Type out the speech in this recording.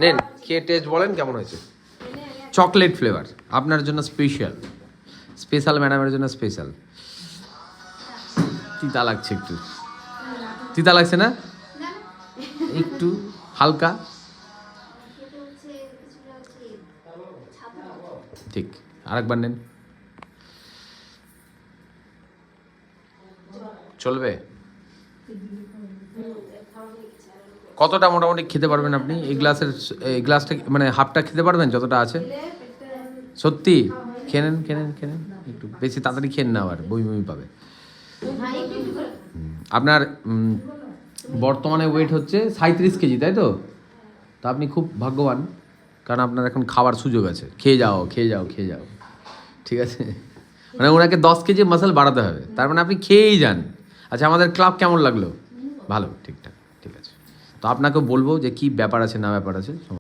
নেন খেয়ে টেস্ট বলেন কেমন হয়েছে। চকলেট ফ্লেভার আপনার জন্য স্পেশাল, স্পেশাল ম্যাডামের জন্য স্পেশাল। তিতা লাগছে একটু, তিতা লাগছে না একটু হালকা, ঠিক। আরেকবার নেন, চলবে? কতটা মোটামুটি খেতে পারবেন আপনি এই গ্লাসের, এই গ্লাসটা মানে হাফটা খেতে পারবেন যতটা আছে? সত্যি? খেয়ে নেন খেয়ে নেন খেয়ে নেন, একটু বেশি তাড়াতাড়ি খেয়ে না, আবার বমি বমি পাবে। আপনার বর্তমানে ওয়েট হচ্ছে 37 কেজি, তাই তো? তা আপনি খুব ভাগ্যবান, কারণ আপনার এখন খাওয়ার সুযোগ আছে। খেয়ে যাও খেয়ে যাও খেয়ে যাও, ঠিক আছে? মানে ওনাকে 10 কেজি মাসল বাড়াতে হবে, তার মানে আপনি খেয়েই যান। আচ্ছা, আমাদের ক্লাব কেমন লাগলো? ভালো, ঠিকঠাক, ঠিক আছে। তো আপনাকে বলবো যে কি ব্যাপার আছে না ব্যাপার আছে।